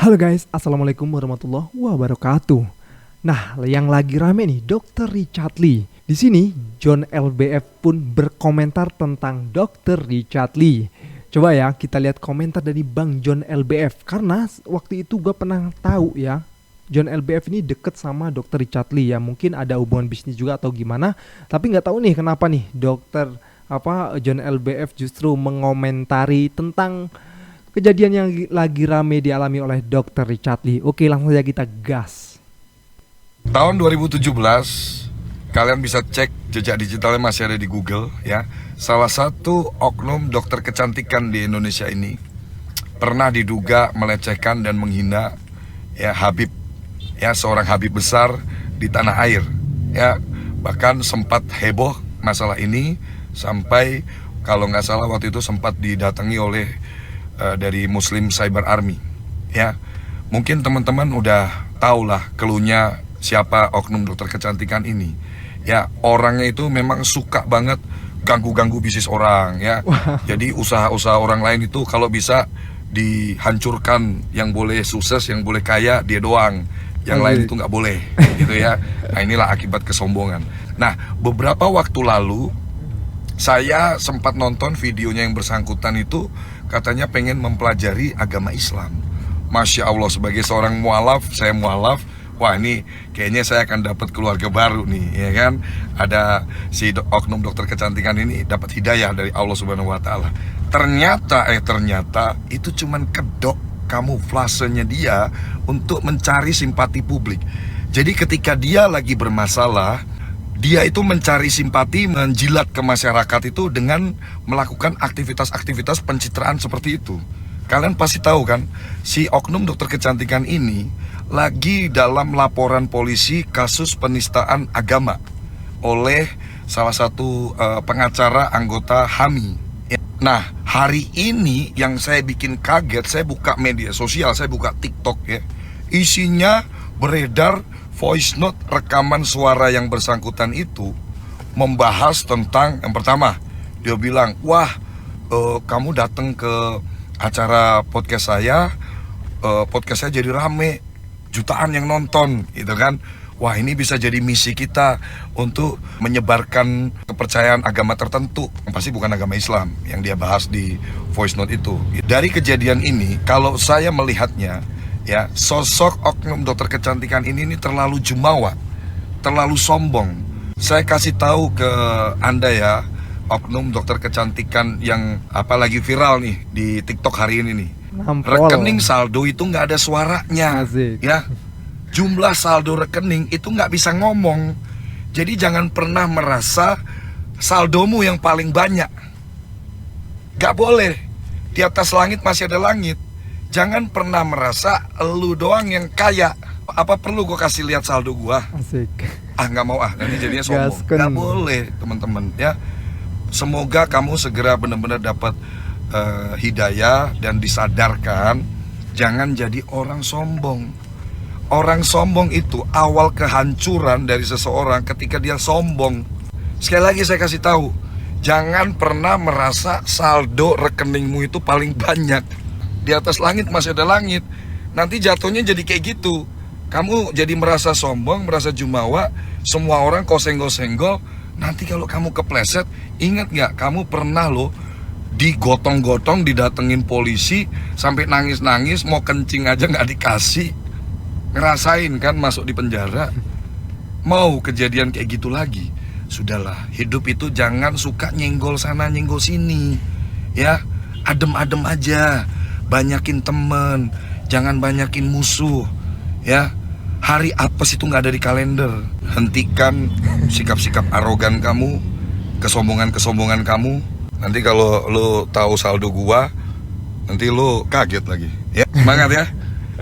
Halo guys, assalamualaikum warahmatullahi wabarakatuh. Nah, yang lagi rame nih, Dr. Richard Lee. Di sini, John LBF pun berkomentar tentang Dr. Richard Lee. Coba ya, kita lihat komentar dari Bang John LBF. Karena waktu itu gue pernah tahu ya, John LBF ini deket sama Dr. Richard Lee ya. Mungkin ada hubungan bisnis juga atau gimana. Tapi nggak tahu nih kenapa nih John LBF justru mengomentari tentang kejadian yang lagi rame dialami oleh Dr. Richard Lee. Oke, langsung saja kita gas. Tahun 2017, kalian bisa cek jejak digitalnya masih ada di Google ya. Salah satu oknum dokter kecantikan di Indonesia ini pernah diduga melecehkan dan menghina ya Habib, ya seorang Habib besar di tanah air. Ya, bahkan sempat heboh masalah ini sampai kalau nggak salah waktu itu sempat didatangi oleh dari Muslim Cyber Army ya. Mungkin teman-teman udah tahu lah keluhnya siapa oknum dokter kecantikan ini ya. Orangnya itu memang suka banget ganggu-ganggu bisnis orang ya. Jadi usaha-usaha orang lain itu kalau bisa dihancurkan. Yang boleh sukses, yang boleh kaya dia doang, yang lain itu nggak boleh gitu ya. Nah, inilah akibat kesombongan. Nah, beberapa waktu lalu saya sempat nonton videonya yang bersangkutan itu, katanya pengen mempelajari agama Islam. Masya Allah, sebagai seorang mualaf, saya mualaf. Wah, ini kayaknya saya akan dapat keluarga baru nih, ya kan? Ada si oknum dokter kecantikan ini dapat hidayah dari Allah Subhanahu Wa Taala. Ternyata itu cuman kedok kamuflasenya dia untuk mencari simpati publik. Jadi ketika dia lagi bermasalah, dia itu mencari simpati, menjilat ke masyarakat itu dengan melakukan aktivitas-aktivitas pencitraan seperti itu. Kalian pasti tahu kan, si oknum dokter kecantikan ini lagi dalam laporan polisi kasus penistaan agama oleh salah satu pengacara anggota HAMI. Nah, hari ini yang saya bikin kaget, saya buka media sosial, saya buka TikTok ya. Isinya beredar voice note rekaman suara yang bersangkutan itu membahas tentang, yang pertama dia bilang, wah kamu datang ke acara podcast saya jadi rame, jutaan yang nonton gitu kan. Wah, ini bisa jadi misi kita untuk menyebarkan kepercayaan agama tertentu, pasti bukan agama Islam yang dia bahas di voice note itu. Dari kejadian ini, kalau saya melihatnya ya, sosok oknum dokter kecantikan ini terlalu jumawa, terlalu sombong. Saya kasih tahu ke Anda ya, oknum dokter kecantikan yang apalagi viral nih di TikTok hari ini nih. Rekening saldo itu nggak ada suaranya. Asik. Ya. Jumlah saldo rekening itu nggak bisa ngomong. Jadi jangan pernah merasa saldomu yang paling banyak. Nggak boleh. Di atas langit masih ada langit. Jangan pernah merasa lu doang yang kaya. Apa perlu gue kasih lihat saldo gue? Asik. Nggak mau nanti jadinya sombong. Nggak boleh teman-teman ya. Semoga kamu segera benar-benar dapat hidayah dan disadarkan. Jangan jadi orang sombong. Orang sombong itu awal kehancuran dari seseorang ketika dia sombong. Sekali lagi saya kasih tahu, jangan pernah merasa saldo rekeningmu itu paling banyak. Di atas langit masih ada langit. Nanti jatuhnya jadi kayak gitu. Kamu jadi merasa sombong, merasa jumawa, semua orang kau senggol-senggol. Nanti kalau kamu kepleset, ingat gak, kamu pernah loh digotong-gotong, didatengin polisi, sampai nangis-nangis, mau kencing aja gak dikasih. Ngerasain kan masuk di penjara. Mau kejadian kayak gitu lagi? Sudahlah, hidup itu jangan suka nyenggol sana nyenggol sini ya. Adem-adem aja, banyakin temen, jangan banyakin musuh ya. Hari apes itu gak ada di kalender. Hentikan sikap-sikap arogan kamu, kesombongan kamu. Nanti kalau lo tahu saldo gua, nanti lo kaget lagi ya. Semangat ya.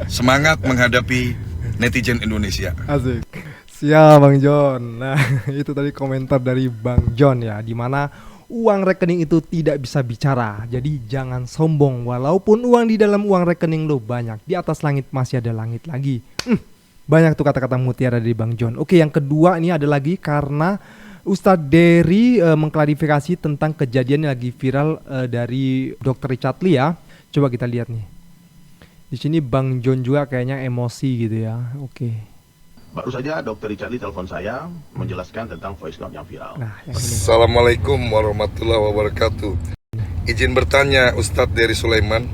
Semangat menghadapi netizen Indonesia. Asik. Siap Bang John. Nah, itu tadi komentar dari Bang John ya, dimana uang rekening itu tidak bisa bicara. Jadi jangan sombong, walaupun uang di dalam uang rekening lo banyak, di atas langit masih ada langit lagi. Banyak tuh kata-kata mutiara dari Bang John. Oke, yang kedua ini ada lagi karena Ustadz Dery mengklarifikasi tentang kejadian yang lagi viral dari Dr. Richard Lee ya. Coba kita lihat nih. Di sini Bang John juga kayaknya emosi gitu ya. Oke. Baru saja Dr. Richard Lee telepon saya menjelaskan tentang voice note yang viral. Nah, yang ini. Assalamualaikum warahmatullahi wabarakatuh. Izin bertanya Ustadz Dery Sulaiman.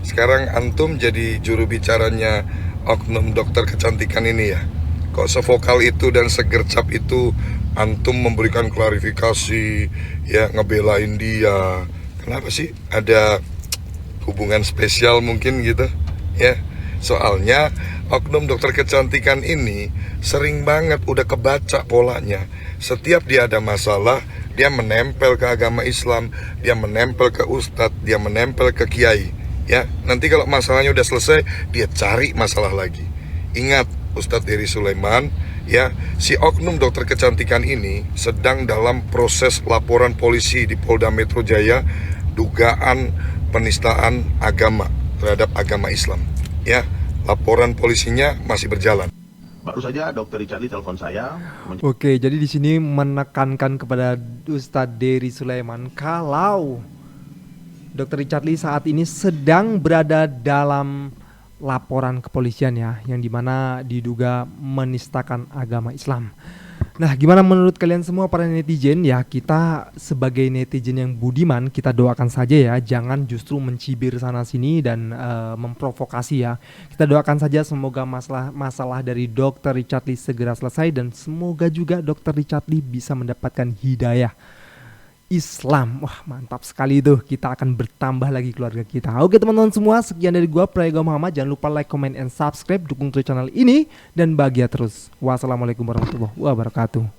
Sekarang antum jadi juru bicaranya oknum dokter kecantikan ini ya. Kok sevokal itu dan segercap itu antum memberikan klarifikasi, ya ngebelain dia. Kenapa sih? Ada hubungan spesial mungkin gitu ya. Soalnya oknum dokter kecantikan ini sering banget udah kebaca polanya. Setiap dia ada masalah, dia menempel ke agama Islam, dia menempel ke ustadz, dia menempel ke kiai. Ya, nanti kalau masalahnya udah selesai, dia cari masalah lagi. Ingat, Ustadz Dery Sulaiman, ya, si oknum dokter kecantikan ini sedang dalam proses laporan polisi di Polda Metro Jaya dugaan penistaan agama terhadap agama Islam. Ya, laporan polisinya masih berjalan. Baru saja Dr. Richard Lee telepon saya Oke, jadi di sini menekankan kepada Ustadz Dery Sulaiman kalau Dr. Richard Lee saat ini sedang berada dalam laporan kepolisian ya, yang dimana diduga menistakan agama Islam. Nah, gimana menurut kalian semua para netizen ya? Kita sebagai netizen yang budiman, kita doakan saja ya, jangan justru mencibir sana sini dan memprovokasi ya. Kita doakan saja semoga masalah dari Dr. Richard Lee segera selesai dan semoga juga Dr. Richard Lee bisa mendapatkan hidayah Islam. Wah, mantap sekali itu. Kita akan bertambah lagi keluarga kita. Oke teman-teman semua, sekian dari gua Prayoga Muhammad. Jangan lupa like, comment, and subscribe. Dukung terus channel ini dan bahagia terus. Wassalamualaikum warahmatullahi wabarakatuh.